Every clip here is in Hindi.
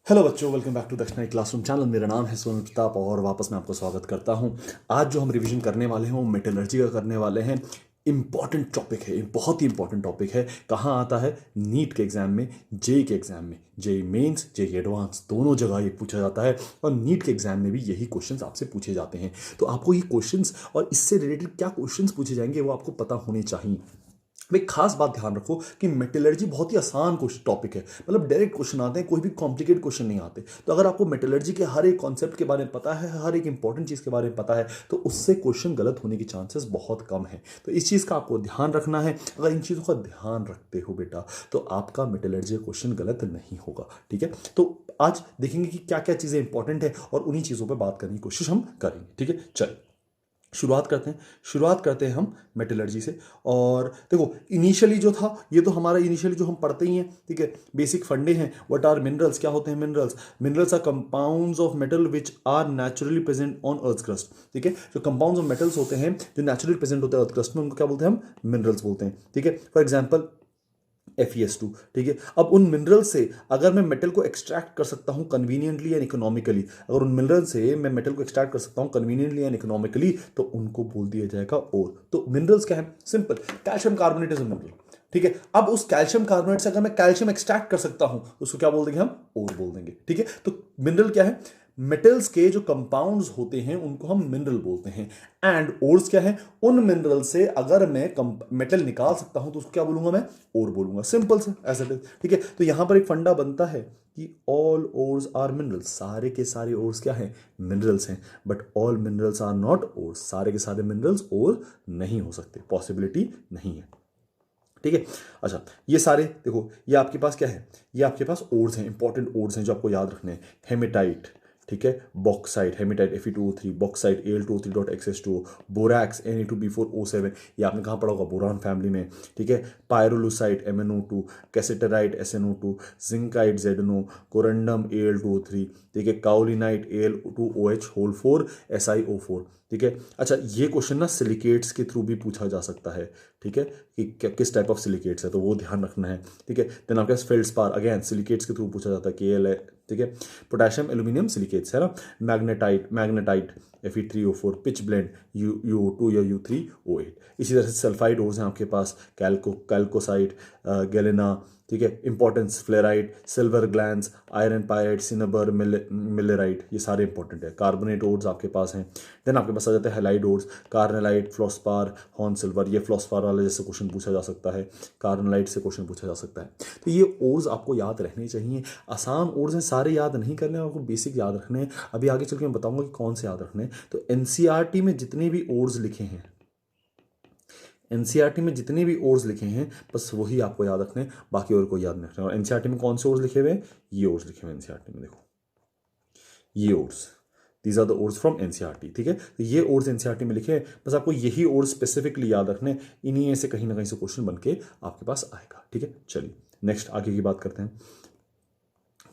हेलो बच्चों, welcome back to Dakshinai classroom channel. मेरा नाम है सोनल प्रताप और वापस मैं आपको स्वागत करता हूं। आज जो हम रिवीजन करने वाले हैं वो मेटलर्जी का करने वाले हैं। इंपॉर्टेंट टॉपिक है, बहुत ही इंपॉर्टेंट टॉपिक है। कहाँ आता है? नीट के एग्जाम में, जेई के एग्जाम में, जेई मेंस, जेई एडवांस दोनों जगह ये पूछा जाता है। और नीट के एग्जाम में भी यही क्वेश्चंस आपसे पूछे जाते हैं। तो आपको ये क्वेश्चंस और इससे रिलेटेड क्या क्वेश्चंस पूछे जाएंगे वो आपको पता होने चाहिए। एक खास बात ध्यान रखो कि मेटलर्जी बहुत ही आसान टॉपिक है, मतलब डायरेक्ट क्वेश्चन आते हैं, कोई भी कॉम्प्लिकेटेड क्वेश्चन नहीं आते। तो अगर आपको मेटलर्जी के हर एक कॉन्सेप्ट के बारे में पता है, हर एक इंपॉर्टेंट चीज़ के बारे में पता है, तो उससे क्वेश्चन गलत होने की चांसेस बहुत कम है। तो इस चीज़ का आपको ध्यान रखना है। अगर इन चीज़ों का ध्यान रखते हो बेटा, तो आपका मेटलर्जी क्वेश्चन गलत नहीं होगा। ठीक है, तो आज देखेंगे कि क्या क्या चीज़ें इंपॉर्टेंट है और उन्हीं चीज़ों पर बात करने की कोशिश हम करेंगे। ठीक है, चलिए शुरुआत करते हैं हम मेटलर्जी से। और देखो, इनिशियली जो था ये तो हमारा इनिशियली जो हम पढ़ते ही हैं, ठीक है, बेसिक फंडे हैं। What are minerals? क्या होते हैं minerals? Minerals are compounds of metal which are naturally present on earth crust. ठीक है, जो कंपाउंड्स ऑफ मेटल्स होते हैं जो नेचुरली प्रेजेंट होते हैं अर्थ क्रस्ट में, उनको क्या बोलते हैं? हम मिनरल्स बोलते हैं। ठीक है, फॉर एग्जाम्पल FeS2। ठीक है, अब उन मिनरल से अगर मैं मेटल को एक्सट्रैक्ट कर सकता हूं कन्वीनियंटली एंड इकोनॉमिकली, अगर उन मिनरल से मैं मेटल को एक्सट्रैक्ट कर सकता हूं कन्वीनियंटली एंड इकोनॉमिकली, तो उनको बोल दिया जाएगा ओर। तो मिनरल्स क्या है? Simple, calcium carbonate is a mineral. ठीक है, अब उस कैल्शियम कार्बोनेट से अगर मैं कैल्शियम एक्सट्रैक्ट कर सकता हूं तो उसको क्या बोल देंगे? हम ओर बोल देंगे। ठीक है, तो मिनरल क्या है? मेटल्स के जो कंपाउंड्स होते हैं उनको हम मिनरल बोलते हैं। एंड ओर्स क्या है? उन मिनरल से अगर मैं मेटल निकाल सकता हूं तो उसको क्या बोलूंगा? मैं ओर बोलूंगा। सिंपल से एज इट इज। ठीक है, तो यहां पर एक फंडा बनता है कि ऑल ओर्स आर मिनरल्स। सारे के सारे ओर्स क्या है? मिनरल्स हैं। But all minerals are not ores. सारे के सारे मिनरल्स ओर नहीं हो सकते, पॉसिबिलिटी नहीं है। ठीक है, अच्छा, ये सारे देखो, ये आपके पास क्या है? ये आपके पास ओर्स हैं, इंपॉर्टेंट ओर्स हैं जो आपको याद रखने हैं। हेमेटाइट, ठीक है, bauxite, haematite Fe2O3, bauxite Al2O3.XH2O, borax Na2B4O7, ये आपने कहाँ पढ़ा होगा? बोरान फैमिली में। ठीक है, pyrolusite MnO2, कैसेटराइट SnO2, zincite ZnO, corundum Al2O3, ठीक है, काओलिनाइट Al2OH होल 4 SiO4। ठीक है, अच्छा, ये क्वेश्चन ना सिलिकेट्स के थ्रू भी पूछा जा सकता है। ठीक है, कि किस टाइप ऑफ सिलिकेट्स है, तो वो ध्यान रखना है। ठीक है, देन आपके पास फेल्डस्पार, अगेन सिलिकेट्स के थ्रू पूछा जाता है, Kl है। ठीक है, पोटेशियम एल्यूमिनियम सिलिकेट्स है ना। Magnetite Fe3O4, pitch blend UO2 या U3O8। इसी तरह से सल्फाइड ओर्स हैं आपके पास, कैल्कोसाइट, गैलेना। ठीक है, importance fluoride, silver glance, iron pyrite, cinnabar, millerite, ये सारे इंपॉर्टेंट है। कार्बोनेट ओर्स आपके पास हैं। देन आपके पास आ जाते हैं halide ores, carnallite, फ्लोस्पार, horn silver. ये फ्लोस्पार वाला जैसे क्वेश्चन पूछा जा सकता है, कार्नेलाइट से क्वेश्चन पूछा जा सकता है। तो ये ओर्स आपको याद रहने चाहिए। आसान ओर्स हैं, सारे याद नहीं करने, आपको बेसिक याद रखने हैं। अभी आगे चल के मैं बताऊंगा कि कौन से याद रखने हैं। तो NCERT में जितने भी ओर्स लिखे हैं, NCERT में जितने भी ओर्स लिखे हैं, बस वही आपको याद रखने हैं, बाकी और कोई याद नहीं रखना। और NCERT में कौन से ओर्स लिखे हुए हैं? ये ओर्स लिखे हुए हैं NCERT में, देखो ये ores, these are the ores from NCERT। ठीक है, तो ये ओर्स NCERT में लिखे हैं, बस आपको यही ओर्स स्पेसिफिकली याद रखने, इन्हीं में से कहीं ना कहीं से क्वेश्चन बन के आपके पास आएगा। ठीक है, चलिए नेक्स्ट आगे की बात करते हैं।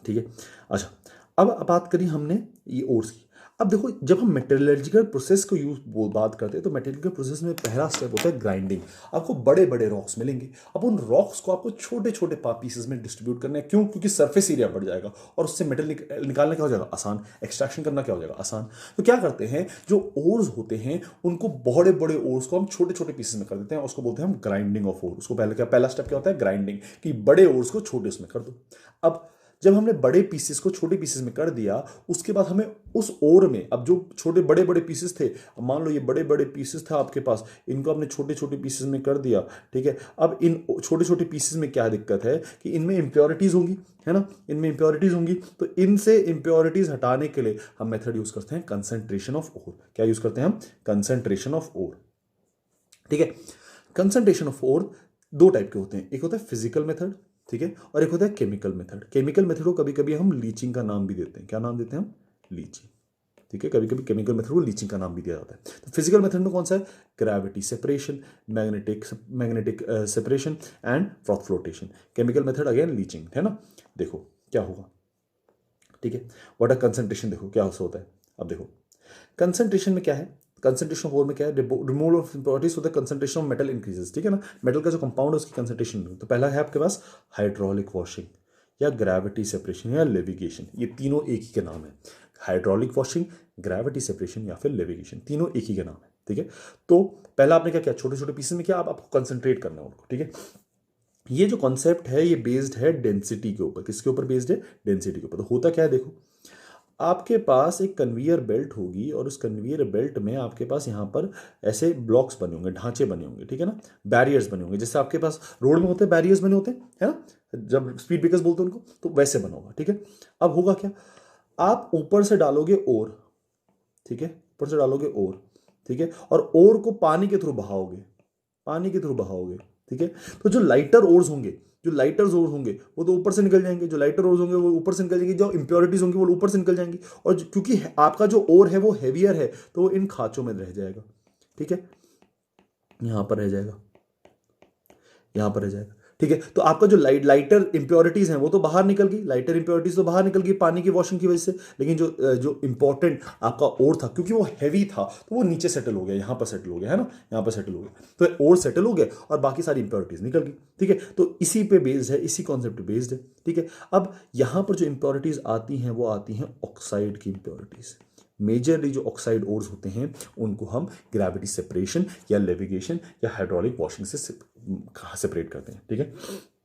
ठीक है, अच्छा, अब बात करी हमने ये ओर्स की। अब देखो, जब हम मेटलर्जिकल प्रोसेस को बात करते हैं तो मेटलर्जिकल प्रोसेस में पहला स्टेप होता है ग्राइंडिंग। आपको बड़े बड़े रॉक्स मिलेंगे, अब उन रॉक्स को आपको छोटे छोटे पीसेस में डिस्ट्रीब्यूट करना है। क्यों? क्योंकि सरफेस एरिया बढ़ जाएगा और उससे मेटल निकालने क्या हो जाएगा? आसान। एक्सट्रैक्शन करना क्या हो जाएगा? आसान। तो क्या करते हैं, जो ओर्स होते हैं उनको, बड़े बड़े ओर्स को हम छोटे छोटे पीसेस में कर देते हैं, उसको बोलते हैं हम ग्राइंडिंग ऑफ ओर। उसको पहला स्टेप क्या होता है? ग्राइंडिंग, कि बड़े ओर्स को छोटे उसमें कर दो। अब जब हमने बड़े पीसेस को छोटे पीसेस में कर दिया, उसके बाद हमें उस ओर में, अब जो छोटे बड़े बड़े पीसेस थे, अब मान लो ये बड़े बड़े पीसेस था आपके पास, इनको आपने छोटे छोटे पीसेस में कर दिया। ठीक है, अब इन छोटे छोटे पीसेस में क्या दिक्कत है कि इनमें इंप्योरिटीज होंगी, है ना, इनमें इंप्योरिटीज होंगी। तो इनसे इंप्योरिटीज हटाने के लिए हम मेथड यूज करते हैं कंसंट्रेशन ऑफ ओर। क्या यूज करते हैं हम? Concentration of ore. ठीक है, कंसंट्रेशन ऑफ ओर दो टाइप के होते हैं, एक होता है फिजिकल मेथड, ठीक है, और एक होता है केमिकल मेथड। केमिकल मेथड को कभी कभी हम लीचिंग का नाम भी देते हैं। क्या नाम देते हैं हम? लीचिंग। ठीक है, कभी कभी केमिकल मेथड को लीचिंग का नाम भी दिया जाता है। तो फिजिकल मेथड में कौन सा है? Gravity separation, magnetic separation and froth flotation. Chemical method again leaching, है ना। देखो क्या होगा, ठीक है, वाटर कंसंट्रेशन देखो क्या होता है। अब देखो कंसंट्रेशन में क्या है, कंसंट्रेशन ऑफ ओर में क्या है? Removal of impurities, the concentration of metal increases. ठीक है ना, मेटल का जो कंपाउंड है उसकी कंसंट्रेशन। तो पहला है आपके पास हाइड्रोलिक वॉशिंग, या ग्रेविटी सेपरेशन या लेविगेशन, ये तीनों एक ही के नाम है। हाइड्रोलिक वॉशिंग, ग्रेविटी सेपरेशन या फिर लेविगेशन, तीनों एक ही के नाम है। ठीक है, तो पहला आपने क्या किया, छोटे छोटे पीसेस में किया, अब आपको कंसंट्रेट करना है उनको। ठीक है, ये जो कॉन्सेप्ट है ये बेस्ड है डेंसिटी के ऊपर। किसके ऊपर बेस्ड है? डेंसिटी के ऊपर। तो होता क्या है, देखो आपके पास एक कन्वेयर बेल्ट होगी और उस कन्वेयर बेल्ट में आपके पास यहाँ पर ऐसे ब्लॉक्स बने होंगे, ढांचे बने होंगे, ठीक है ना, बैरियर्स बने होंगे, जैसे आपके पास रोड में होते हैं बैरियर्स बने होते हैं, है ना, जब स्पीड ब्रेकर्स बोलते हैं उनको, तो वैसे बना होगा। ठीक है, अब होगा क्या, आप ऊपर से डालोगे ओर, ठीक है, ऊपर से डालोगे ओर, ठीक है, और ओर को पानी के थ्रू बहाओगे, पानी के थ्रू बहाओगे। ठीक है, तो जो लाइटर ओर्स होंगे, जो लाइटर ओर्स होंगे वो तो ऊपर से निकल जाएंगे, जो लाइटर ओर्स होंगे वो ऊपर से निकल जाएंगे, जो इंप्योरिटीज होंगी वो ऊपर से निकल जाएंगी, और क्योंकि आपका जो ओर है वो हैवियर है तो वो इन खांचों में रह जाएगा। ठीक है, यहां पर रह जाएगा, यहां पर रह जाएगा। ठीक है, तो आपका जो लाइटर इंप्योरिटीज हैं वो तो बाहर निकल गई, लाइटर इंप्योरिटीज तो बाहर निकल गई पानी की वॉशिंग की वजह से, लेकिन जो इंपॉर्टेंट आपका ओर था, क्योंकि वो हैवी था तो वो नीचे सेटल हो गया, यहां पर सेटल हो गया, है ना, यहां पर सेटल हो गया, तो ओर सेटल हो गया और बाकी सारी इंप्योरिटीज निकल गई। ठीक है, तो इसी पे बेस्ड है, इसी कॉन्सेप्ट पे बेस्ड है। ठीक है, अब यहां पर जो इंप्योरिटीज आती हैं वो आती हैं ऑक्साइड की इंप्योरिटीज। मेजरली जो ऑक्साइड ओर्स होते हैं उनको हम ग्रेविटी सेपरेशन या लेविगेशन या हाइड्रोलिक वॉशिंग से सेपरेट करते हैं। ठीक है,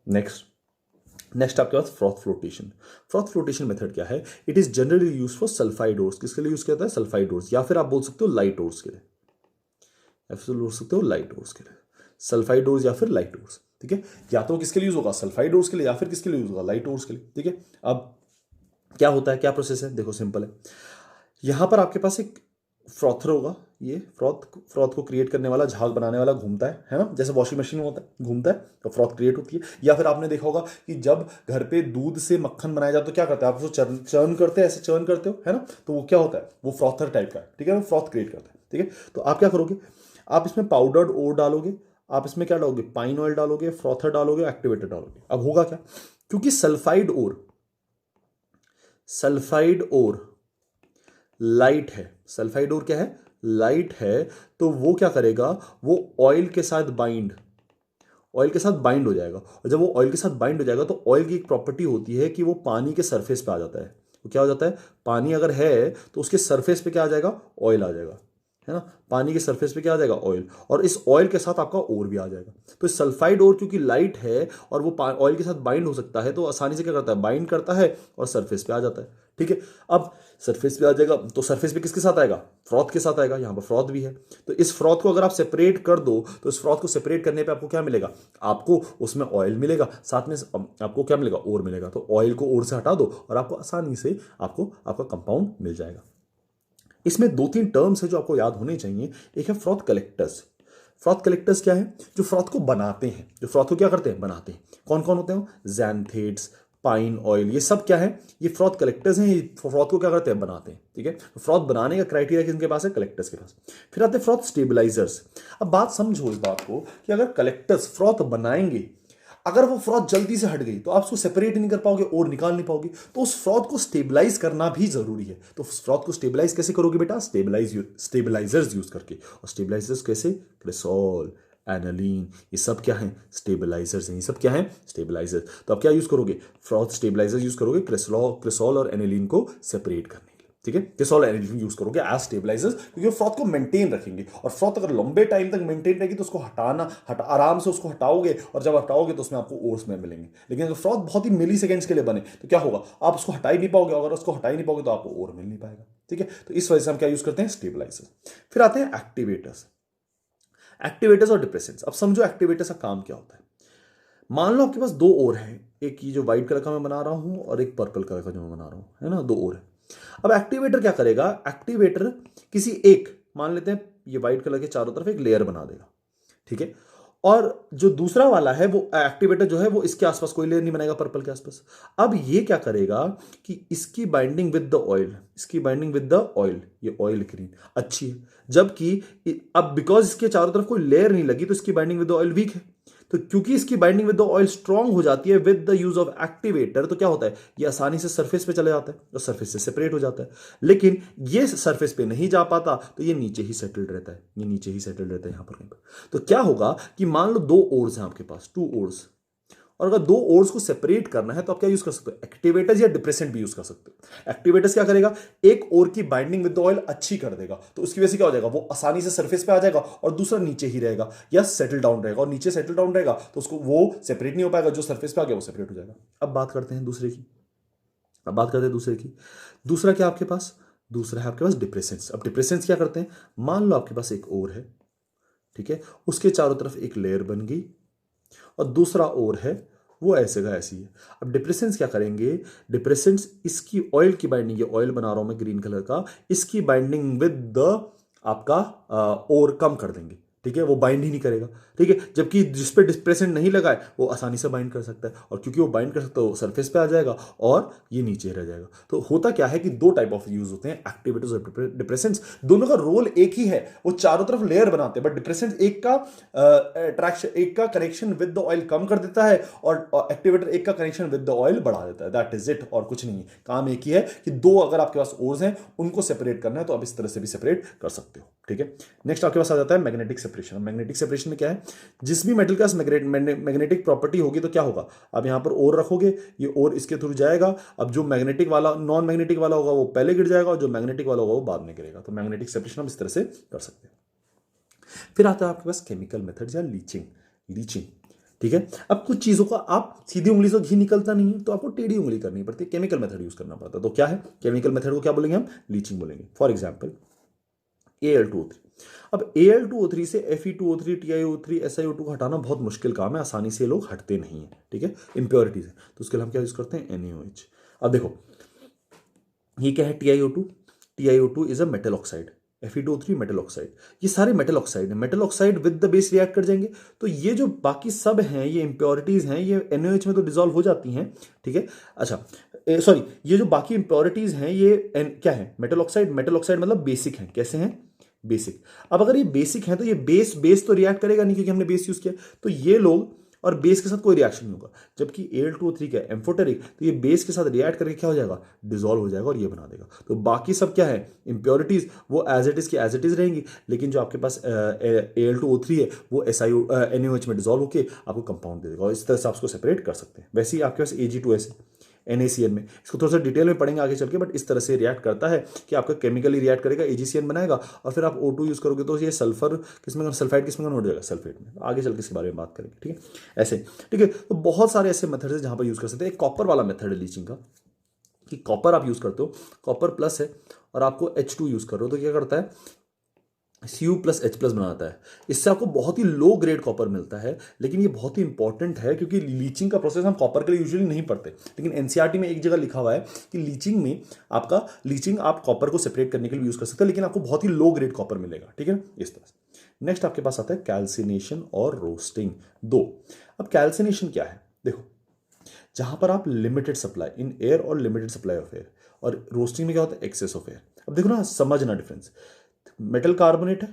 नेक्स्ट आपके पास froth flotation. Froth flotation method क्या है? It is generally use for sulphide ores. किसके लिए यूज किया जाता है? सल्फाइड ओर्स, या फिर आप बोल सकते हो लाइट ओर्स के लिए, या फिर बोल सकते हो लाइट ओर्स के लिए, सल्फाइड ओर्स या फिर लाइट ओर्स। ठीक है, या तो किसके लिए यूज होगा? सल्फाइड ओर्स के लिए, या फिर किसके लिए यूज होगा? लाइट ओर्स के लिए। ठीक है, अब क्या होता है, क्या प्रोसेस है, देखो सिंपल है। यहां पर आपके पास एक फ्रॉथर होगा, ये फ्रॉथ को क्रिएट करने वाला, झाग बनाने वाला घूमता है ना, जैसे वॉशिंग मशीन में होता है, घूमता है तो फ्रॉथ क्रिएट होती है। या फिर आपने देखा होगा कि जब घर पे दूध से मक्खन बनाया जाता है तो क्या करते हैं आप? उसको चर्न करते हैं, ऐसे चर्न करते हो, है ना, तो वो क्या होता है? वो फ्रॉथर टाइप का है। ठीक है, वो फ्रॉथ क्रिएट करता है। ठीक है, तो आप क्या करोगे, आप इसमें पाउडर्ड ओर डालोगे, आप इसमें क्या डालोगे? पाइन ऑयल डालोगे, फ्रॉथर डालोगे, एक्टिवेटर डालोगे। अब होगा क्या, क्योंकि सल्फाइड ओर लाइट है, सल्फाइड ओर क्या है? लाइट है, तो वो क्या करेगा? वो ऑयल के साथ बाइंड हो जाएगा, और जब वो ऑयल के साथ बाइंड हो जाएगा तो ऑयल की एक प्रॉपर्टी होती है कि वो पानी के सरफेस पे आ जाता है। वो क्या हो जाता है? पानी अगर है तो उसके सरफेस पे क्या आ जाएगा? ऑयल आ जाएगा, है ना, पानी के सरफेस पे क्या आ जाएगा? ऑयल, और इस ऑयल के साथ आपका ओर भी आ जाएगा। तो सल्फाइड ओर क्योंकि लाइट है और वो ऑयल के साथ बाइंड हो सकता है, तो आसानी से क्या करता है? बाइंड करता है और सरफेस पे आ जाता है। ठीक है, अब सरफेस पे आ जाएगा तो सरफेस पे किसके साथ आएगा? फ्रॉथ के साथ आएगा। यहां पर फ्रॉथ भी है, तो इस फ्रॉथ को अगर आप सेपरेट कर दो तो इस फ्रॉथ को सेपरेट करने पे आपको क्या मिलेगा? आपको उसमें ऑयल मिलेगा, साथ में आपको क्या मिलेगा? ओर मिलेगा। तो ऑयल को ओर से हटा दो और आपको आसानी से आपको आपका कंपाउंड मिल जाएगा। इसमें दो तीन टर्म्स है जो आपको याद होने चाहिए। एक है फ्रॉथ कलेक्टर्स। फ्रॉथ कलेक्टर्स क्या है? जो फ्रॉथ को बनाते हैं, जो फ्रॉथ को क्या करते हैं? बनाते हैं। कौन कौन होते हैं? ज़ैंथेट्स, पाइन ऑयल, ये सब क्या है? ये फ्रॉथ कलेक्टर्स हैं, ये फ्रॉथ को क्या करते हैं? बनाते हैं। ठीक है, तो फ्रॉथ बनाने का क्राइटेरिया किसके पास है? कलेक्टर्स के पास। फिर आते हैं फ्रॉथ स्टेबलाइजर्स। अब बात समझो इस बात को कि अगर कलेक्टर्स फ्रॉथ बनाएंगे, अगर वो फ्रॉथ जल्दी से हट गई तो आप उसको सेपरेट नहीं कर पाओगे और निकाल नहीं पाओगे, तो उस फ्रॉथ को स्टेबलाइज करना भी जरूरी है। तो फ्रॉथ को स्टेबलाइज कैसे करोगे बेटा? स्टेबलाइजर्स यूज करके। और स्टेबलाइजर्स कैसे? क्रेसोल, एनालीन, ये सब क्या है? स्टेबलाइजर्स हैं। ये सब क्या है? स्टेबलाइजर्स। तो आप क्या यूज करोगे? फ्रॉथ स्टेबलाइजर यूज करोगे क्रेसोल और एनालीन को सेपरेट करने। ठीक है, क्रेसोल एनालीन यूज करोगे एज स्टेबलाइजर्स, क्योंकि फ्रॉथ को मेंटेन रखेंगे, और फ्रॉथ अगर लंबे टाइम तक मेंटेन रहेगी तो उसको आराम से उसको हटाओगे, और जब हटाओगे तो उसमें आपको ओर्स में मिलेंगे। लेकिन अगर फ्रॉथ बहुत ही मिली सेकेंड्स के लिए बने तो क्या होगा? आप उसको हटा ही नहीं पाओगे, अगर उसको हटा ही नहीं पाओगे तो आपको ओर मिल नहीं पाएगा। ठीक है, तो इस वजह से हम क्या यूज करते हैं? स्टेबलाइजर्स। फिर आते हैं एक्टिवेटर्स और डिप्रेसेंट्स। अब समझो एक्टिवेटर्स का काम क्या होता है। मान लो आपके पास दो ओर हैं, एक ये जो व्हाइट कलर का मैं बना रहा हूं और एक पर्पल कलर का जो मैं बना रहा हूं, है ना, दो ओर है। अब एक्टिवेटर क्या करेगा? एक्टिवेटर किसी एक, मान लेते हैं ये व्हाइट कलर के चारों तरफ एक लेयर बना देगा, ठीक है, और जो दूसरा वाला है वो एक्टिवेटर जो है वो इसके आसपास कोई लेयर नहीं बनाएगा, पर्पल के आसपास। अब ये क्या करेगा कि इसकी बाइंडिंग विद द ऑयल, ये ऑयल ग्रीन अच्छी है, जबकि अब बिकॉज इसके चारों तरफ कोई लेयर नहीं लगी तो इसकी binding with the oil weak है। तो क्योंकि इसकी binding with the oil strong हो जाती है with the use of activator, तो क्या होता है? ये आसानी से सरफेस पे चले जाता है और सरफेस से सेपरेट हो जाता है। लेकिन ये सरफेस पे नहीं जा पाता तो ये नीचे ही सेटल्ड रहता है, यहां पर कहीं पर। तो क्या होगा कि मान लो दो ओर्स हैं आपके पास, टू ओर्स, और अगर दो ओर्स को सेपरेट करना है तो आप क्या यूज कर सकते हो, एक्टिवेटर्स या डिप्रेसेंट भी यूज कर सकते हो। एक्टिवेटर्स क्या करेगा, एक ओर की बाइंडिंग विद द ऑयल अच्छी कर देगा, तो उसकी वजह से क्या हो जाएगा, वो आसानी से सरफेस पे आ जाएगा, और दूसरा नीचे ही रहेगा या सेटल डाउन रहेगा, और नीचे सेटल डाउन रहेगा तो उसको वो सेपरेट नहीं हो पाएगा, जो सरफेस पे आ गया वो सेपरेट हो जाएगा। अब बात करते हैं दूसरे की, अब बात करते हैं दूसरे की। दूसरा क्या आपके पास, दूसरा है आपके पास डिप्रेसेंट्स। अब डिप्रेसेंट्स क्या करते हैं, मान लो आपके पास एक ओर है, ठीक है, उसके चारों तरफ एक लेयर बन गई, और दूसरा ओर है वो ऐसे का ऐसी है। अब डिप्रेसेंट्स क्या करेंगे, डिप्रेसेंट्स इसकी ऑयल की बाइंडिंग, ये ऑयल बना रहा हूं मैं ग्रीन कलर का, इसकी बाइंडिंग विद द आपका ओर कम कर देंगे, ठीक है, वो बाइंड ही नहीं करेगा, ठीक है, जबकि जिस पे डिप्रेसेंट नहीं लगा है वो आसानी से बाइंड कर सकता है, और क्योंकि वो बाइंड कर सकता है वो सरफेस पे आ जाएगा और ये नीचे रह जाएगा। तो होता क्या है कि दो टाइप ऑफ यूज होते हैं, एक्टिवेटर्स और डिप्रेसेंट्स, दोनों का रोल एक ही है, वो चारों तरफ लेयर बनाते हैं, बट डिप्रेसेंट एक का अट्रैक्शन, एक का कनेक्शन विद द ऑयल कम कर देता है, और एक्टिवेटर एक का कनेक्शन विद द ऑयल बढ़ा देता है। दैट इज इट, और कुछ नहीं है, काम एक ही है कि दो अगर आपके पास ओर्स हैं उनको सेपरेट करना है तो आप इस तरह से भी सेपरेट कर सकते हो, ठीक है। नेक्स्ट आपके पास आ जाता है मैग्नेटिक सेपरेशन। मैग्नेटिक सेपरेशन में क्या है, जिस भी मेटल के पास मैग्नेटिक प्रॉपर्टी होगी तो क्या होगा, आप यहां पर ओर रखोगे, ये ओर इसके थ्रू जाएगा, अब जो मैग्नेटिक वाला नॉन मैग्नेटिक वाला होगा वो पहले गिर जाएगा, और जो मैग्नेटिक वाला होगा वो बाद में गिरेगा। तो मैग्नेटिक सेपरेशन हम इस तरह से कर सकते हैं। फिर आता है आपके पास केमिकल मेथड या लीचिंग। लीचिंग, ठीक है। अब कुछ चीजों का आप सीधी उंगली से घी निकलता नहीं है तो आपको टेढ़ी उंगली करनी पड़ती है, केमिकल मेथड यूज करना पड़ता है। तो क्या है केमिकल मेथड को, क्या बोलेंगे हम, लीचिंग बोलेंगे। For example Al2O3। अब Al2O3 से Fe2O3, TiO3, SiO2 को हटाना बहुत मुश्किल काम है, आसानी से लोग हटते नहीं है, ठीक है, इंप्योरिटीज है, तो उसके लिए हम क्या यूज करते हैं, NaOH। अब देखो ये क्या है, TiO2, TiO2 is a metal oxide, Fe2O3 metal oxide, ये सारे मेटल ऑक्साइड है, metal oxide with the base react कर जाएंगे, तो ये जो बाकी सब हैं ये इंप्योरिटीज हैं, ये NaOH में तो डिसॉल्व हो जाती हैं, ठीक है। अच्छा सॉरी, ये जो बाकी इंप्योरिटीज हैं ये क्या है, मेटल ऑक्साइड, मेटल ऑक्साइड मतलब बेसिक है, कैसे हैं, बेसिक। अब अगर ये बेसिक है तो ये बेस बेस तो रिएक्ट करेगा नहीं क्योंकि हमने बेस यूज किया, तो ये लोग और बेस के साथ कोई रिएक्शन नहीं होगा, जबकि Al2O3 का एम्फोटेरिक, तो ये बेस के साथ रिएक्ट करके क्या हो जाएगा, डिसॉल्व हो जाएगा और ये बना देगा। तो बाकी सब क्या है, इंप्योरिटीज, वो एज इट इज की एज इट इज रहेंगी, लेकिन जो आपके पास Al2O3 है वो NaOH में डिसॉल्व होकर आपको कंपाउंड दे देगा, और इस तरह से आप उसको सेपरेट कर सकते हैं। वैसे ही आपके पास Ag2S है NaCN में, इसको थोड़ा सा डिटेल में पढ़ेंगे आगे चल के, बट इस तरह से रिएक्ट करता है कि आपका केमिकली रिएक्ट करेगा, AgCN बनाएगा, और फिर आप O2 यूज करोगे तो ये सल्फर किसमें, सल्फाइड किसमें कन्वर्ट हो जाएगा, सल्फेट में। आगे चल के इसके बारे में बात करेंगे, ठीक है, ऐसे, ठीक है। तो बहुत सारे ऐसे मेथड है जहां पर यूज कर सकते हैं। एक कॉपर वाला मेथड है लीचिंग का, कि कॉपर आप यूज करते हो, कॉपर प्लस है और आपको H2 यूज कर रहे हो, तो क्या करता है, Cu+H+ बनाता है, इससे आपको बहुत ही लो ग्रेड कॉपर मिलता है। लेकिन ये बहुत ही इंपॉर्टेंट है क्योंकि लीचिंग का प्रोसेस हम कॉपर के लिए यूजुअली नहीं पढ़ते, लेकिन एनसीईआरटी में एक जगह लिखा हुआ है कि लीचिंग में आपका लीचिंग आप कॉपर को सेपरेट करने के लिए यूज कर सकते हैं, लेकिन आपको बहुत ही लो ग्रेड कॉपर मिलेगा, ठीक है, इस तरह से। नेक्स्ट आपके पास आता है कैल्सिनेशन और रोस्टिंग, दो। अब कैल्सिनेशन क्या है, देखो जहां पर आप लिमिटेड सप्लाई इन एयर और लिमिटेड सप्लाई ऑफ एयर, और रोस्टिंग में क्या होता है, एक्सेस ऑफ एयर। अब देखो ना, समझना डिफरेंस, मेटल कार्बोनेट है,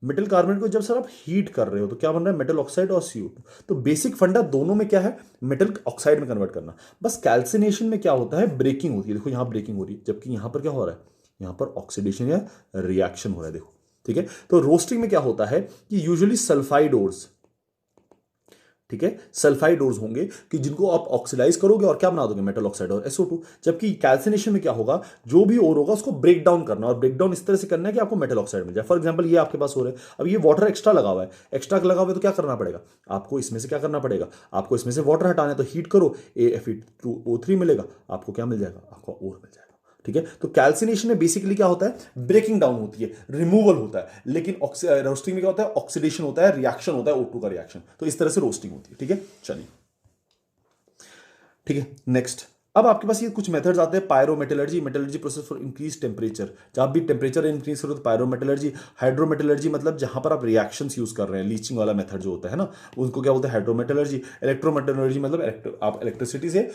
मेटल कार्बोनेट को जब सर आप हीट कर रहे हो तो क्या बन रहा है, मेटल ऑक्साइड और CO2। तो बेसिक फंडा दोनों में क्या है, मेटल ऑक्साइड में कन्वर्ट करना। बस कैल्सिनेशन में क्या होता है, ब्रेकिंग होती है, देखो यहां ब्रेकिंग हो रही है, जबकि यहां पर क्या हो रहा है, यहां पर ऑक्सीडेशन या रिएक्शन हो रहा है, देखो, ठीक है। तो रोस्टिंग में क्या होता है कि यूजुअली सल्फाइड ओर्स, ठीक है, सल्फाइड ओर्स होंगे कि जिनको आप ऑक्सीडाइज करोगे और क्या बना दोगे, मेटल ऑक्साइड और SO2। जबकि कैल्सिनेशन में क्या होगा, जो भी ओर होगा उसको ब्रेक डाउन करना, और ब्रेक डाउन इस तरह से करना है कि आपको मेटल ऑक्साइड मिल जाए। फॉर एग्जांपल ये आपके पास हो रहा है, अब ये वाटर एक्स्ट्रा लगा हुआ है, एक्स्ट्रा लगा हुआ है तो क्या करना पड़ेगा, आपको इसमें से क्या करना पड़ेगा, आपको इसमें से वाटर हटाना है, तो हीट करो, Fe2O3 मिलेगा, आपको क्या मिल जाएगा, आपको और मिल जाएगा, ठीक है। तो कैल्सिनेशन में बेसिकली क्या होता है, ब्रेकिंग डाउन होती है, रिमूवल होता है, लेकिन रोस्टिंग में क्या होता है, ऑक्सीडेशन होता है, रिएक्शन होता है, O2 का रिएक्शन। तो इस तरह से रोस्टिंग होती है, ठीक है, चलिए, ठीक है। नेक्स्ट अब आपके पास ये कुछ मेथड्स आते हैं, pyrometallurgy, metallurgy process for increase temperature, जहां भी टेम्परेचर इंक्रीज करो तो पायरोमेटलर्जी। हाइड्रोमेटलर्जी मतलब जहां पर आप रिएक्शंस यूज कर रहे हैं, लीचिंग वाला मेथड जो होता है ना, उनको क्या बोलते हैं, हाइड्रोमेटलर्जी। इलेक्ट्रोमेटलर्जी मतलब आप इलेक्ट्रिसिटी से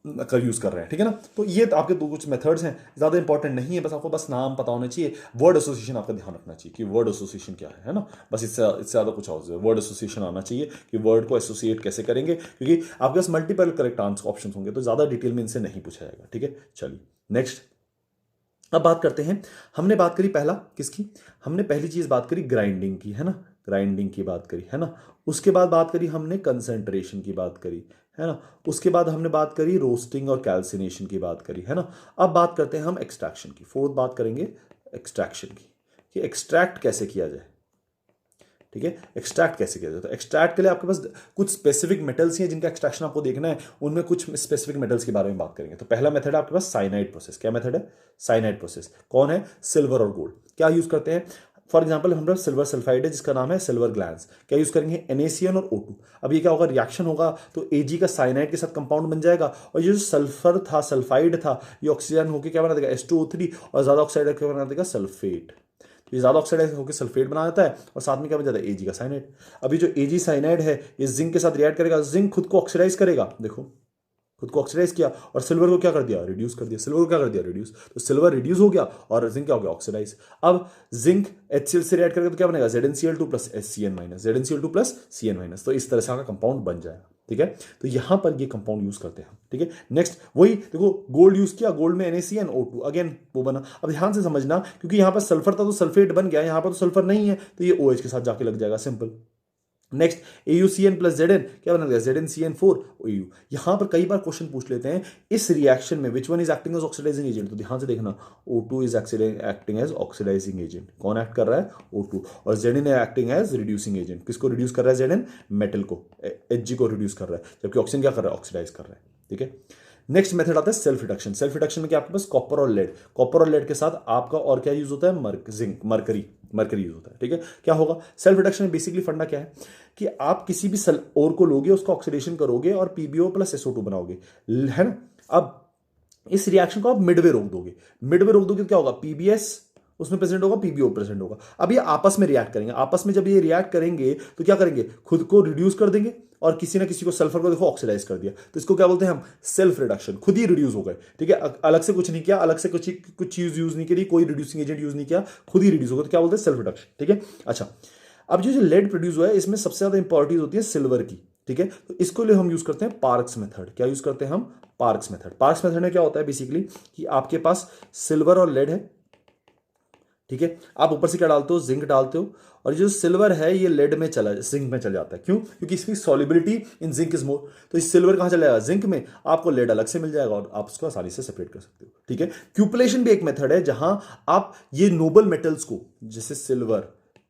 कर यूज कर रहे हैं, ठीक है ना। तो ये तो आपके दो कुछ मेथड्स हैं, ज्यादा इंपॉर्टेंट नहीं है, बस आपको बस नाम पता होना चाहिए, वर्ड एसोसिएशन आपका ध्यान रखना चाहिए कि वर्ड एसोसिएशन क्या है ना, बस इससे ज्यादा कुछ और वर्ड एसोसिएशन आना चाहिए कि वर्ड को एसोसिएट कैसे करेंगे, क्योंकि आपके पास मल्टीपल करेक्ट ऑप्शन होंगे, तो ज्यादा डिटेल में इनसे नहीं पूछा जाएगा, ठीक है। चलिए नेक्स्ट अब बात करते हैं, हमने बात करी पहला किसकी, हमने पहली चीज बात करी ग्राइंडिंग की, है ना, ग्राइंडिंग की बात करी, है ना। उसके बाद बात करी हमने कंसंट्रेशन की बात करी, है ना। उसके बाद हमने बात करी रोस्टिंग और कैल्सिनेशन की बात करी, है ना। अब बात करते हैं हम एक्सट्रैक्शन की, फोर्थ बात करेंगे एक्सट्रैक्शन की, कि एक्सट्रैक्ट कैसे किया जाए। ठीक है, एक्सट्रैक्ट कैसे किया जाता है। एक्सट्रैक्ट के लिए आपके पास कुछ स्पेसिफिक मेटल्स हैं जिनका एक्सट्रैक्शन आपको देखना है, उनमें कुछ स्पेसिफिक मेटल्स के बारे में बात करेंगे। तो पहला मेथड है आपके पास साइनाइड प्रोसेस। क्या मेथड है? Cyanide process. कौन है? सिल्वर और गोल्ड। क्या यूज करते हैं? फॉर एग्जाम्पल हमारे पास सिल्वर सल्फाइड है जिसका नाम है सिल्वर ग्लैंस। क्या यूज करेंगे? NaCN और O2। अब ये क्या होगा, रिएक्शन होगा तो Ag का साइनाइड के साथ कंपाउंड बन जाएगा, और ये जो सल्फर था, सल्फाइड था, ये ऑक्सीजन होकर क्या बना देगा? H2O3, और ज्यादा ऑक्साइड क्या बना देगा? सल्फेट। तो ये ज्यादा ऑक्साइडाइज होकर सल्फेट बना देता है, और साथ में क्या बन जाता है? Ag का साइनाइड। अभी जो Ag साइनाइड है ये जिंक के साथ रिएक्ट करेगा, जिंक खुद को ऑक्सीडाइज करेगा, देखो खुद को ऑक्सीडाइज किया, और सिल्वर को क्या कर दिया? रिड्यूस कर दिया। सिल्वर को क्या कर दिया? रिड्यूस। तो सिल्वर रिड्यूस हो गया और जिंक क्या हो गया? ऑक्सीडाइज। अब जिंक HCl से रिएक्ट करेगा तो क्या बनेगा? ZnCl2 plus SCN minus, ZnCl2 plus CN minus. तो इस तरह से आपका कंपाउंड बन जाएगा। ठीक है, तो यहां पर ये कंपाउंड यूज करते हैं। ठीक है, नेक्स्ट वही देखो, गोल्ड यूज किया, गोल्ड में NaCN O2 अगेन वो बना। अब ध्यान से समझना, क्योंकि यहां पर सल्फर था तो सल्फेट बन गया, यहां पर तो सल्फर नहीं है तो ये OH के साथ जाके लग जाएगा, simple. Next AuCN plus Zn क्या बना देगा? ZnCN4 OU। यहां पर कई बार क्वेश्चन पूछ लेते हैं इस रिएक्शन में which one is acting as oxidising agent. तो ध्यान से देखना, O2 is acting as oxidising agent. कौन एक्ट कर रहा है? O2। और Zn acting as reducing agent. किसको रिड्यूस कर रहा है? Zn मेटल को, Hg को रिड्यूस कर रहा है, जबकि ऑक्सीजन क्या कर रहा है? ऑक्सीडाइज कर रहा है। ठीक है, नेक्स्ट मेथड आता है सेल्फ रिडक्शन। सेल्फ रिडक्शन में क्या आपके पास? कॉपर और लेड। कॉपर और लेड के साथ आपका और क्या यूज होता है? जिंक, मरकरी यूज होता है। ठीक है, क्या होगा सेल्फ रिडक्शन में? बेसिकली फंडा क्या है कि आप किसी भी ओर को लोगे, उसका ऑक्सीडेशन करोगे और PbO प्लस SO2 बनाओगे, है ना। अब इस रिएक्शन को आप मिडवे रोक दोगे। मिडवे रोक दोगे तो क्या होगा? PbS उसमें प्रेजेंट होगा, PbO प्रेजेंट होगा। अब ये आपस में रिएक्ट करेंगे। आपस में जब ये रिएक्ट करेंगे तो क्या करेंगे? खुद को रिड्यूस कर देंगे, और किसी ना किसी को, सल्फर को देखो ऑक्सीडाइज कर दिया, तो इसको क्या बोलते हैं हम? Self reduction. खुद ही रिड्यूस हो गए। ठीक है, अलग से कुछ नहीं किया, अलग से कुछ चीज यूज नहीं करी, कोई रिड्यूसिंग एजेंट यूज नहीं किया, खुद ही रिड्यूस हो गए, तो क्या बोलते हैं? Self reduction. ठीक है, अच्छा। अब जो लेड प्रोड्यूस हुआ है इसमें सबसे ज्यादा इंपॉर्टेंट होती है सिल्वर की। ठीक है, तो इसको लिए हम यूज करते हैं पार्क्स मेथड। क्या यूज करते हैं हम? Parks method. पार्क्स मेथड में क्या होता है बेसिकली कि आपके पास सिल्वर और लेड है, ठीक है, आप ऊपर से क्या डालते हो? जिंक डालते हो, और जो सिल्वर है ये लेड में जिंक में चल जाता है। क्यों? क्योंकि इसकी solubility in zinc is more. तो इस सिल्वर कहां चला जाएगा? जिंक में। आपको लेड अलग से मिल जाएगा और आप उसको आसानी से सेपरेट कर सकते हो। ठीक है, क्यूपलेशन भी एक मेथड है जहां आप ये नोबल मेटल्स को, जैसे सिल्वर,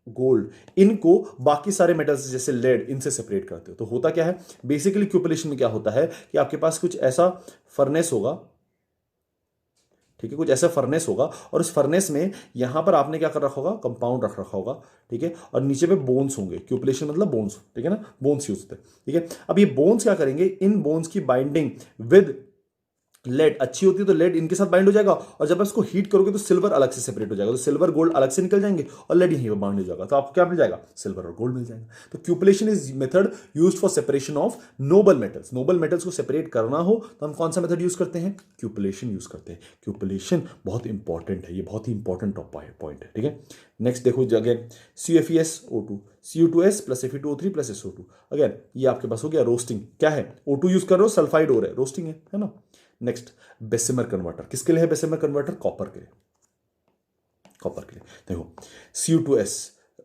गोल्ड, इनको बाकी सारे मेटल्स जैसे लेड, इनसे सेपरेट करते हो। तो होता क्या है बेसिकली क्यूपलेशन में? क्या होता है कि आपके पास कुछ ऐसा फर्नेस होगा, ठीक है, कुछ ऐसा फर्नेस होगा, और उस फर्नेस में यहां पर आपने क्या कर रखा होगा? कंपाउंड रख रखा होगा। ठीक है, और नीचे पे बोन्स होंगे। क्यूपलेशन मतलब बोन्स, ठीक है ना, बोन्स यूज होते हैं। ठीक है, अब ये बोन्स क्या करेंगे? इन बोन्स की बाइंडिंग विद लेड अच्छी होती है तो लेड इनके साथ बाइंड हो जाएगा, और जब आप इसको हीट करोगे तो सिल्वर अलग से सेपरेट हो जाएगा, तो सिल्वर गोल्ड अलग से निकल जाएंगे और लेड यहीं पर बाइंड हो जाएगा, तो आपको क्या मिल जाएगा? सिल्वर और गोल्ड मिल जाएगा। तो cupellation is method used for separation of noble metals. Noble metals को सेपरेट करना हो तो हम कौन सा मेथड यूज करते हैं? क्यूपलेशन यूज करते हैं। क्यूपलेशन बहुत इंपॉर्टेंट है, ये बहुत ही इंपॉर्टेंट पॉइंट है। ठीक है, नेक्स्ट देखो जगह CuFeSO2, Cu2S plus Fe2O3 plus SO2। Again ये आपके पास हो गया रोस्टिंग। क्या है? O2 यूज कर रहे हो, सल्फाइड हो रहा है, रोस्टिंग है ना। Next Bessemer converter. किसके लिए है बेसिमर कन्वर्टर? कॉपर के लिए। कॉपर के लिए देखो Cu2S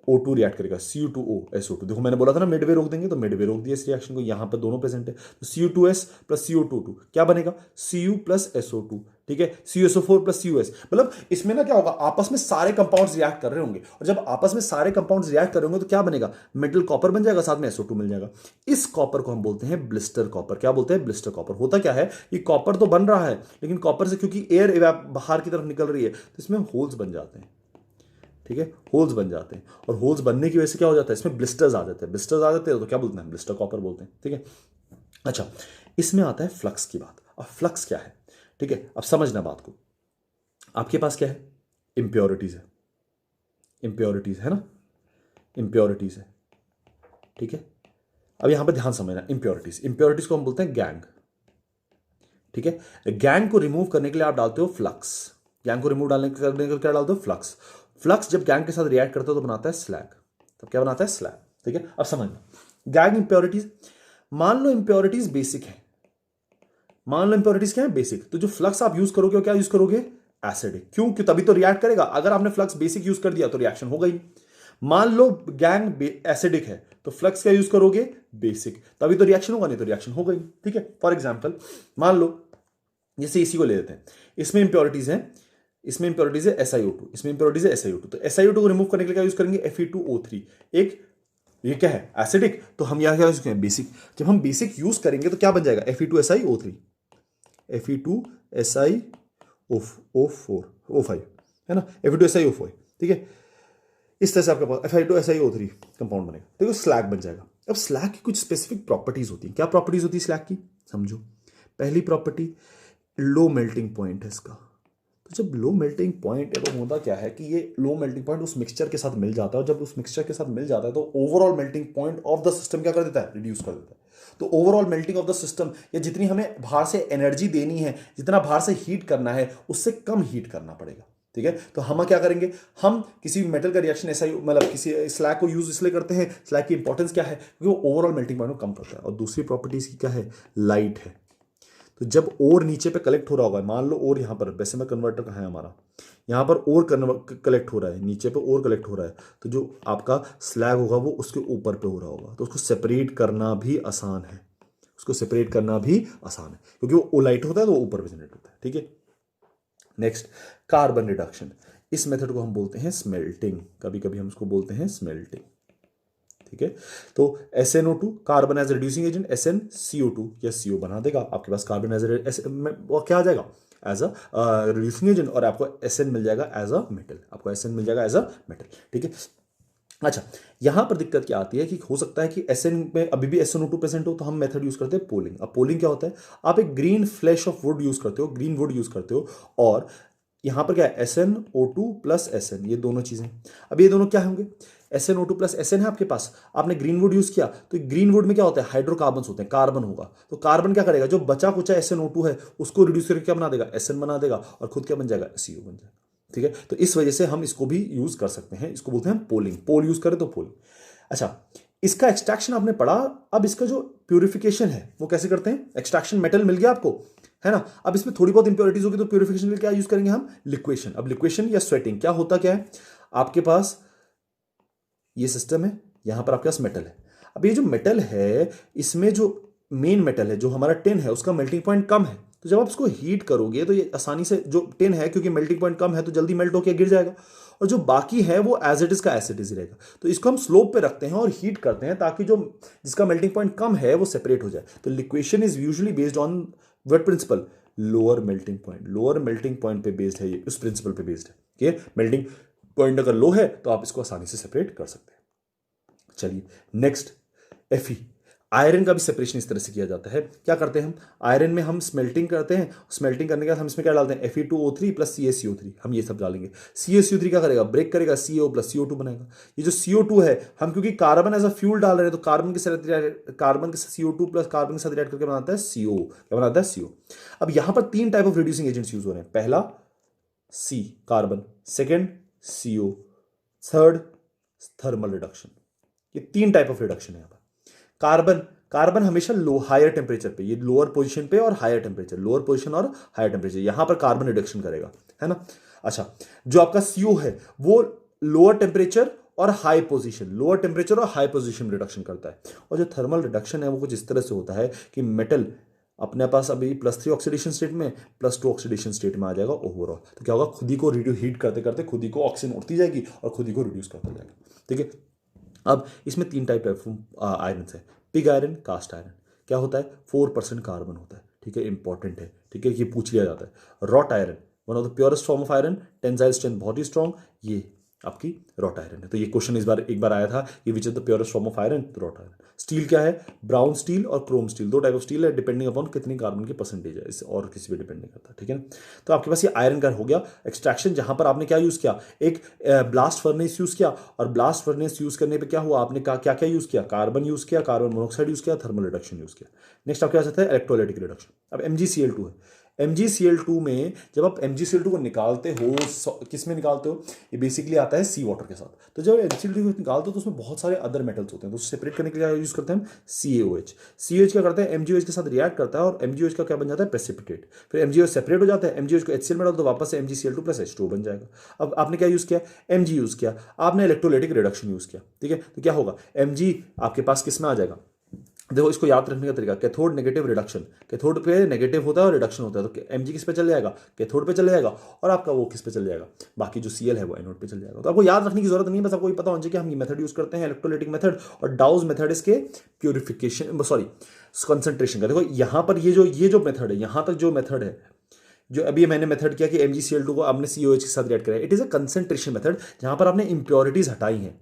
O2 रिएक्ट करेगा, Cu2O SO2। देखो मैंने बोला था ना मिडवे रोक देंगे, तो मिडवे रोक दिया इस रिएक्शन को, यहां पर दोनों प्रेजेंट है, तो Cu2S प्लस CO2 क्या बनेगा? Cu plus SO2। ठीक है, CuSO4 प्लस CuS। मतलब इसमें ना क्या होगा? आपस में सारे कंपाउंड्स रिएक्ट कर रहे होंगे, और जब आपस में सारे कंपाउंड्स रिएक्ट कर रहे होंगे तो क्या बनेगा? मेटल कॉपर बन जाएगा, साथ में SO2 मिल जाएगा। इस कॉपर को हम बोलते हैं ब्लिस्टर कॉपर। क्या बोलते हैं? Blister copper. होता क्या है कि कॉपर तो बन रहा है, लेकिन कॉपर से क्योंकि एयर बाहर की तरफ निकल रही है तो इसमें होल्स बन जाते हैं। ठीक है, होल्स बन जाते हैं, और होल्स बनने की वजह से क्या हो जाता है? इसमें ब्लिस्टर्स आ जाते हैं। ब्लिस्टर्स आ जाते हैं तो क्या बोलते हैं? ब्लिस्टर कॉपर बोलते हैं। ठीक है, अच्छा, इसमें आता है फ्लक्स की बात। अब फ्लक्स क्या है? ठीक है, अब समझना बात को। आपके पास क्या है? इंप्योरिटीज है। इंप्योरिटीज है ना, इंप्योरिटीज है। ठीक है, अब यहां पर ध्यान समझना, इंप्योरिटीज को हम बोलते हैं गैंग। ठीक है, गैंग को रिमूव करने के लिए आप डालते हो फ्लक्स। गैंग को रिमूव करने के लिए क्या डालते हो? फ्लक्स। फ्लक्स जब गैंग के साथ रिएक्ट करते हो तो बनाता है स्लैग। तब क्या बनाता है? स्लैग। ठीक है, अब समझना गैंग इंप्योरिटीज। मान लो इंप्योरिटीज बेसिक है, मान लो इंप्योरिटीज क्या है? बेसिक। तो जो फ्लक्स आप यूज करोगे क्या यूज करोगे? एसिडिक। क्यों? तभी तो रिएक्ट करेगा। अगर आपने फ्लक्स बेसिक यूज कर दिया तो रिएक्शन होगा ही नहीं। मान लो गैंग एसिडिक है तो फ्लक्स क्या यूज करोगे, बेसिक, तभी तो रिएक्शन होगा, नहीं तो रिएक्शन होगा ही, ठीक है। फॉर एग्जाम्पल मान लो जैसे इसी को ले लेते हैं, इसमें इंप्योरिटीज हैं, इसमें इंप्योरिटीज है SiO2, इसमें इंप्योरिटीज है SiO2, तो SiO2 को रिमूव करने के लिए क्या यूज करेंगे, Fe2O3, एक ये क्या है एसिडिक, तो हम यहां क्या यूज करेंगे, बेसिक। जब हम बेसिक यूज करेंगे तो क्या बन जाएगा, Fe2SiO3, Fe2SiO4O5 है ना, Fe2SiO4, ठीक है। इस तरह से आपके पास Fe2SiO3 कंपाउंड बनेगा, देखो स्लैग बन जाएगा। अब स्लैग की कुछ स्पेसिफिक प्रॉपर्टीज होती हैं, क्या प्रॉपर्टीज होती है स्लैग की, समझो। पहली प्रॉपर्टी, लो मेल्टिंग पॉइंट है इसका। तो जब लो मेल्टिंग पॉइंट है तो होता क्या है कि ये लो मेल्टिंग पॉइंट उस मिक्सचर के साथ मिल जाता है, और जब उस मिक्सचर के साथ मिल जाता है तो overall melting point of the system क्या कर देता है, रिड्यूस कर देता है। तो overall melting of the system, या जितनी हमें बाहर से एनर्जी देनी है, जितना बाहर से हीट करना है, उससे कम हीट करना पड़ेगा, ठीक है। तो हम क्या करेंगे, हम किसी मेटल का रिएक्शन ऐसा ही मतलब किसी स्लैग को यूज इसलिए करते हैं, स्लैग की इंपॉर्टेंस क्या है, क्योंकि वो ओवरऑल मेल्टिंग पॉइंट को कम करता है। और दूसरी प्रॉपर्टी इसकी क्या है, लाइट है। तो जब ओर नीचे पे कलेक्ट हो रहा होगा, मान लो ओर यहाँ पर, वैसे में कन्वर्टर कहाँ है हमारा, यहाँ पर ओर कलेक्ट हो रहा है, नीचे पे ओर कलेक्ट हो रहा है, तो जो आपका स्लैग होगा वो उसके ऊपर पे हो रहा होगा, तो उसको सेपरेट करना भी आसान है, उसको सेपरेट करना भी आसान है, क्योंकि वो लाइट होता है तो वो ऊपर भी जनरेट होता है, ठीक है। नेक्स्ट, कार्बन रिडक्शन, इस मेथड को हम बोलते हैं स्मेल्टिंग, कभी कभी हम उसको बोलते हैं स्मेल्टिंग, ठीक है। तो SnO2 carbon as reducing agent, SnCO2 या CO बना देगा आपके पास, कार्बन एज क्या आ जाएगा, एज अ रिड्यूसिंग एजेंट, और आपको Sn मिल जाएगा एज अ मेटल, आपको Sn मिल जाएगा एज अ मेटल, ठीक है। अच्छा, यहां पर दिक्कत क्या आती है कि हो सकता है कि Sn में अभी भी SnO2 प्रेजेंट हो, तो हम मेथड यूज करते हैं पोलिंग। अब पोलिंग क्या होता है, आप एक green flash of would use करते हो, ग्रीन वुड यूज करते हो, और यहां पर क्या है, SnO2 प्लस Sn, ये दोनों चीजें। अब ये दोनों क्या होंगे, SnO2 प्लस Sn है आपके पास, आपने ग्रीन वुड यूज किया, तो ग्रीन वुड में क्या होता है, हाइड्रोकार्बन होते हैं, कार्बन होगा, तो कार्बन क्या करेगा, जो बचा कुचा SnO2 है उसको रिड्यूस करके क्या बना देगा, Sn बना देगा, और खुद क्या बन जाएगा, CO बन जाएगा, ठीक है। तो इस वजह से हम इसको भी यूज कर सकते हैं, इसको बोलते हैं पोलिंग, पोल यूज करें तो पोलिंग। अच्छा, इसका एक्सट्रैक्शन आपने पढ़ा, अब इसका जो प्यूरिफिकेशन है वो कैसे करते हैं, एक्सट्रैक्शन, मेटल मिल गया आपको, है ना। अब इसमें थोड़ी बहुत इंप्योरिटीज होगी, तो प्यूरिफिकेशन के लिए क्या यूज करेंगे हम, लिक्वेशन। अब लिक्वेशन या स्वेटिंग, क्या होता क्या है, आपके पास ये सिस्टम है, यहां पर आपके पास मेटल है। अब ये जो मेटल है, इसमें जो मेन मेटल है, जो हमारा टिन है, उसका मेल्टिंग पॉइंट कम है, तो जब आप इसको हीट करोगे तो ये आसानी से, जो टिन है क्योंकि मेल्टिंग पॉइंट कम है तो जल्दी मेल्ट होकर गिर जाएगा, और जो बाकी है वो एज इट इज का एज इट इज रहेगा। तो इसको हम स्लोप पे रखते हैं और हीट करते हैं, ताकि जो जिसका मेल्टिंग पॉइंट कम है वो सेपरेट हो जाए। तो liquation is usually based on what principle, lower melting point, lower melting point पे बेस्ड है ये, उस प्रिंसिपल पे बेस्ड है कि मेल्टिंग पॉइंट अगर लो है तो आप इसको आसानी से सेपरेट कर सकते हैं। चलिए नेक्स्ट, Fe, आयरन का भी सेपरेशन इस तरह से किया जाता है। क्या करते हैं हम, आयरन में हम स्मेल्टिंग करते हैं, स्मेल्टिंग करने के बाद हम इसमें क्या डालते हैं, Fe2O3 प्लस CaCO3, हम ये सब डालेंगे। CaCO3 क्या करेगा, ब्रेक करेगा, CO प्लस CO2 बनाएगा। ये जो CO2 है, हम क्योंकि कार्बन एज अ फ्यूल डाल रहे हैं, तो कार्बन के साथ CO2 प्लस कार्बन के साथ रिएक्ट करके बनाता है CO, क्या बनाता है, CO। अब यहां पर 3 type of reducing agents use हो रहे हैं, पहला C carbon, second CO, third thermal reduction. ये 3 टाइप ऑफ रिडक्शन है यहां पर। कार्बन, कार्बन हमेशा लो हायर टेम्परेचर पे, ये लोअर पोजीशन पे और हायर टेम्परेचर, लोअर पोजीशन और हायर टेम्परेचर, यहां पर कार्बन रिडक्शन करेगा, है ना। अच्छा, जो आपका CO है वो लोअर टेम्परेचर और हाई पोजीशन, लोअर टेम्परेचर और हाई पोजीशन रिडक्शन करता है। और जो थर्मल रिडक्शन है वो कुछ इस तरह से होता है कि मेटल अपने पास अभी +3 ऑक्सीडेशन स्टेट में, +2 ऑक्सीडेशन स्टेट में आ जाएगा ओवरऑल। तो क्या होगा, खुद ही को हीट करते करते खुद ही को ऑक्सीजन उठती जाएगी और खुद ही को रिड्यूस करता जाएगा, ठीक है। अब इसमें 3 टाइप आयरन है, पिग आयरन, कास्ट आयरन। क्या होता है, 4% कार्बन होता है, ठीक है, इंपॉर्टेंट है, ठीक है, ये पूछ लिया जाता है। Wrought iron, one of the purest form of iron, tensile strength बहुत ही स्ट्रॉन्ग, ये आपकी रॉट आयरन है। तो ये क्वेश्चन एक बार आया था कि which is the purest form of iron, तो रॉट आयरन। स्टील क्या है, ब्राउन स्टील और Chrome steel, 2 type of steel है, डिपेंडिंग अपॉन कितनी कार्बन की परसेंटेज है, इससे और किसी पे डिपेंड नहीं करता, ठीक है ना। तो आपके पास ये आयरन का हो गया एक्सट्रैक्शन, जहां पर आपने क्या यूज किया, एक ब्लास्ट फर्नेस यूज किया, और ब्लास्ट फर्नेस यूज करने पे क्या हुआ, आपने क्या क्या यूज किया, कार्बन यूज किया, कार्बन मोनोऑक्साइड यूज किया, थर्मल रिडक्शन यूज किया। नेक्स्ट आपके पास आता है इलेक्ट्रोलाइटिक रिडक्शन। अब MgCl2 है, MgCl2 में जब आप MgCl2 को निकालते हो, किस में निकालते हो, ये बेसिकली आता है सी वाटर के साथ। तो जब MgCl2 को निकालते हो तो उसमें बहुत सारे अदर मेटल्स होते हैं, तो सेपरेट करने के लिए यूज करते हैं हम CaOH। CaOH क्या करता है, MgOH के साथ रिएक्ट करता है और MgOH का क्या बन जाता है, प्रेसिपिटेट। फिर MgOH सेपरेट हो जाता है, MgOH को HCl में डालो तो वापस से MgCl2 प्लस H2 बन जाएगा। अब आपने क्या यूज किया, Mg यूज किया, आपने इलेक्ट्रोलाइटिक रिडक्शन यूज किया, ठीक है। तो क्या होगा, Mg आपके पास किस में आ जाएगा, देखो इसको याद रखने का तरीका, कैथोड नेगेटिव रिडक्शन, कैथोड पे नेगेटिव होता है और रिडक्शन होता है, तो Mg किस पे चल जाएगा, कैथोड पे चल जाएगा, और आपका वो किस पे चल जाएगा, बाकी जो Cl है वो एनोड पे चल जाएगा। तो आपको याद रखने की जरूरत नहीं है, बस आपको ये पता होना चाहिए कि हम ये मेथड यूज करते हैं, इलेक्ट्रोलाइटिक मेथड, और डाउज मेथड इसके प्यूरिफिकेशन, सॉरी कंसंट्रेशन का। देखो यहाँ पर ये जो मेथड है, यहाँ तक जो मेथड है, जो अभी मैंने मेथड किया कि MgCl2 को आपने COH के साथ रिएक्ट कराया, it is a concentration method, जहां पर आपने इंप्योरिटीज हटाई हैं।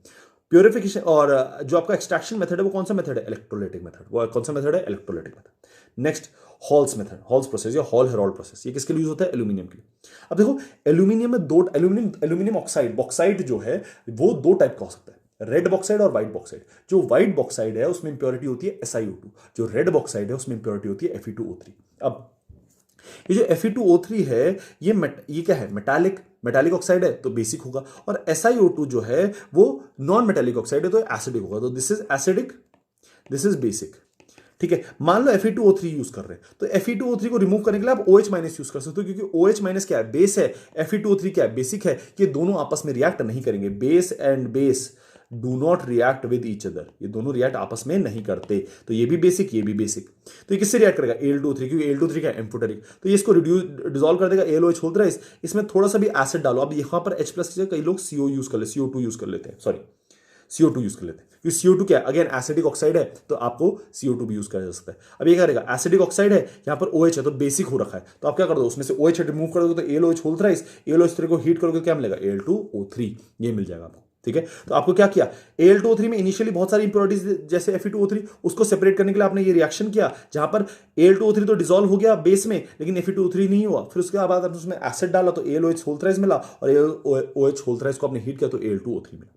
प्योरिफिकेशन और जो आपका एक्सट्रैक्शन मेथड है वो कौन सा मेथड है, इलेक्ट्रोलाइटिक मेथड। वो कौन सा मेथड है, electrolytic method. Next halls method, halls process या हॉल हेरोल्ड प्रोसेस, ये किसके लिए यूज होता है, एल्यूमिनियम के लिए। अब देखो एल्यूमिनियम में दो, एल्यूमिनियम ऑक्साइड, बॉक्साइड जो है वो दो टाइप का हो सकता है, रेड बॉक्साइड और व्हाइट बॉक्साइड। जो व्हाइट बॉक्साइड है उसमें इंप्योरिटी होती है SiO2, जो रेड बॉक्साइड है उसमें इंप्योरिटी होती है Fe2O3। अब ये जो Fe2O3 है ये क्या है, मेटालिक ऑक्साइड है तो बेसिक होगा, और SiO2 जो है वो नॉन मेटालिक ऑक्साइड है तो एसिडिक होगा, तो this is acidic, this is basic, ठीक है। मान लो Fe2O3 यूज कर रहे हैं, तो Fe2O3 को रिमूव करने के लिए आप OH माइनस यूज कर सकते हो, क्योंकि OH माइनस क्या है, बेस है, Fe2O3 क्या है, बेसिक है, कि दोनों आपस में रिएक्ट नहीं करेंगे, base and base do not react with each other, ये दोनों रिएक्ट आपस में नहीं करते, तो ये भी बेसिक, ये भी बेसिक। तो ये किससे रिएक्ट करेगा, Al2O3, क्योंकि Al2O3 क्या है, एम्फोटेरिक, तो ये इसको डिसॉल्व कर देगा, AlOH होता है, इसमें थोड़ा सा भी एसिड डालो। अब यहां पर H प्लस, कई लोग CO यूज कर ले, CO2 यूज कर लेते हैं, सॉरी CO2 यूज कर लेते हैं, क्योंकि CO2 क्या है, अगेन एसिडिक ऑक्साइड है, तो आपको CO2 भी यूज करा जा सकता है। अब ये क्या करेगा, एसिडिक ऑक्साइड है, यहाँ पर OH है तो बेसिक हो रखा है, तो आप क्या कर दो, उसमें से OH रिमूव कर दोगे तो AlOH होता है, AlOH को हीट करोगे क्या मिलेगा, Al2O3, ये मिल जाएगा आपको, ठीक है। तो आपको क्या किया, Al2O3 में इनिशियली बहुत सारी इंप्योरिटीज जैसे Fe2O3, उसको सेपरेट करने के लिए आपने ये रिएक्शन किया, जहां पर Al2O3 तो डिसॉल्व हो गया बेस में, लेकिन Fe2O3 नहीं हुआ। फिर उसके बाद आपने उसमें एसिड डाला तो AlOH होल्थराइज मिला, और OH होल्थराइज को आपने हीट किया तो Al2O3 मिला।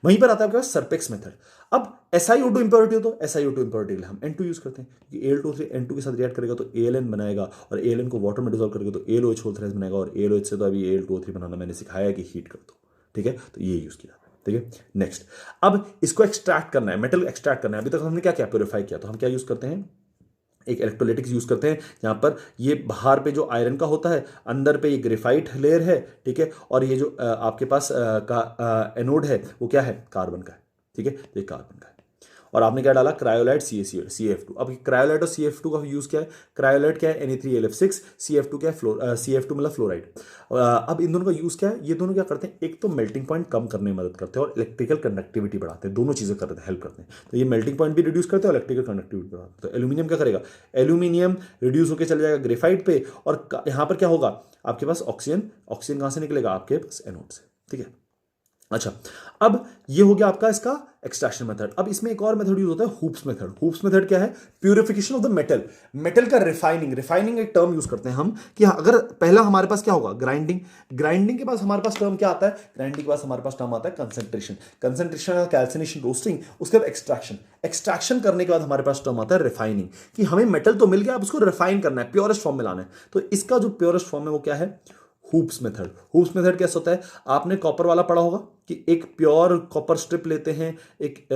वहीं पर आता है आपके सरपेक्स मेथड। अब SiO2 इंप्योरिटी हो तो SiO2 इंप्योरिटी के लिए हम N2 यूज करते हैं, क्योंकि Al2O3 N2 के साथ रिएक्ट करेगा तो Al बनाएगा, और Al को वाटर में डिसॉल्व करेगा तो AlOH होल्थराइज बनाएगा, और AlOH से तो अभी Al2O3 बनाना मैंने सिखाया कि हीट कर दो, ठीक है। तो ये यूज किया, ठीक है। नेक्स्ट, अब इसको एक्सट्रैक्ट करना है, मेटल एक्सट्रैक्ट करना है। अभी तक हमने क्या किया, प्योरीफाई किया, तो हम क्या यूज करते हैं, एक इलेक्ट्रोलाइटिक्स यूज करते हैं, जहां पर ये बाहर पे जो आयरन का होता है, अंदर पे ये ग्रेफाइट लेयर है, ठीक है, और ये जो आपके पास एनोड है वो क्या है, कार्बन का है, ठीक है, ये कार्बन का है। और आपने क्या डाला, क्रायोलाइट CaCF2। अब क्रायोलाइट और CF2 का यूज क्या है, क्रायोलाइट क्या है Na3LF6, CF2 क्या है, CF2 मतलब फ्लोराइड। अब इन दोनों का यूज क्या है, ये दोनों क्या करते हैं, एक तो मेल्टिंग पॉइंट कम करने में मदद करते हैं और इलेक्ट्रिकल कंडक्टिविटी बढ़ाते हैं, दोनों चीजें करते हैं, हेल्प करते हैं। तो ये मेल्टिंग पॉइंट भी रिड्यूस करते हैं और इलेक्ट्रिकल कंडक्टिविटी बढ़ाते हैं। तो एल्यूमिनियम क्या करेगा, एल्यूमिनियम रिड्यूस होकर चले जाएगा ग्रेफाइट पे, और यहां पर क्या होगा, आपके पास ऑक्सीजन कहां से निकलेगा, आपके पास एनोड से, ठीक है। अच्छा, अब ये हो गया आपका इसका एक्सट्रैक्शन मेथड। अब इसमें एक और मेथड यूज होता है, हुप्स मेथड। हुप्स मेथड क्या है, प्यूरिफिकेशन ऑफ द मेटल का रिफाइनिंग एक टर्म यूज करते हैं हम, कि अगर पहला हमारे पास क्या होगा, ग्राइंडिंग के पास हमारे पास टर्म क्या आता है, ग्राइंडिंग के पास हमारे पास टर्म आता है कंसंट्रेशन, कैल्सिनेशन, रोस्टिंग, उसके बाद एक्सट्रैक्शन करने के बाद हमारे पास टर्म आता है रिफाइनिंग, कि हमें मेटल तो मिल गया, अब उसको रिफाइन करना है, प्योरेस्ट फॉर्म में लाना है। तो इसका जो प्योरेस्ट फॉर्म है वो क्या है, हुप्स मेथड कैसे होता है, आपने कॉपर वाला पढ़ा होगा कि एक प्योर कॉपर स्ट्रिप लेते हैं, एक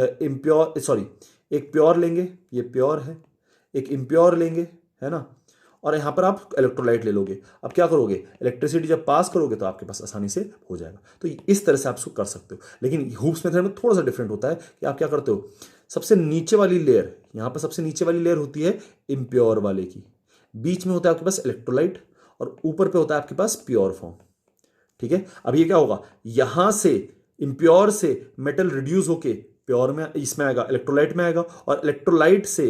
प्योर लेंगे, ये प्योर है, एक इम्प्योर लेंगे, है ना, और यहां पर आप इलेक्ट्रोलाइट ले लोगे। अब क्या करोगे, इलेक्ट्रिसिटी जब पास करोगे तो आपके पास आसानी से हो जाएगा। तो इस तरह से आप इसको कर सकते हो, लेकिन हुप्स मेथड में थोड़ा सा डिफरेंट होता है कि आप क्या करते हो, सबसे नीचे वाली लेयर, यहां पर सबसे नीचे वाली लेयर होती है इम्प्योर वाले की, बीच में होता है आपके पास इलेक्ट्रोलाइट, और ऊपर पे होता है आपके पास प्योर फॉर्म, ठीक है। अब ये क्या होगा, यहां से इंप्योर से मेटल रिड्यूस होके प्योर में, इसमें आएगा, इलेक्ट्रोलाइट में आएगा, और इलेक्ट्रोलाइट से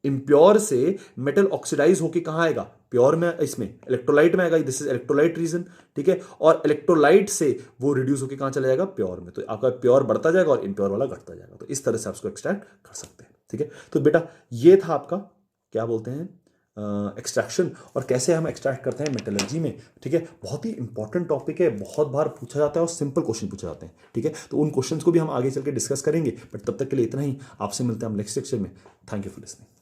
इंप्योर से मेटल ऑक्सीडाइज होके कहां आएगा, प्योर में, इसमें इलेक्ट्रोलाइट में आएगा, दिस इज इलेक्ट्रोलाइट रीजन, ठीक है। और इलेक्ट्रोलाइट से वो रिड्यूस होके कहां चला जाएगा, प्योर में, तो आपका प्योर बढ़ता जाएगा और इम्प्योर वाला घटता जाएगा। तो इस तरह से आप इसको एक्सट्रैक्ट कर सकते हैं, ठीक है। तो बेटा ये था आपका क्या बोलते हैं एक्सट्रैक्शन, और कैसे हम एक्सट्रैक्ट करते हैं मेटलर्जी में, ठीक है। बहुत ही इंपॉर्टेंट टॉपिक है, बहुत बार पूछा जाता है और सिंपल क्वेश्चन पूछे जाते हैं, ठीक है। तो उन क्वेश्चंस को भी हम आगे चल के डिस्कस करेंगे, बट तब तक के लिए इतना ही। आपसे मिलते हैं हम नेक्स्ट लेक्चर में। Thank you for listening.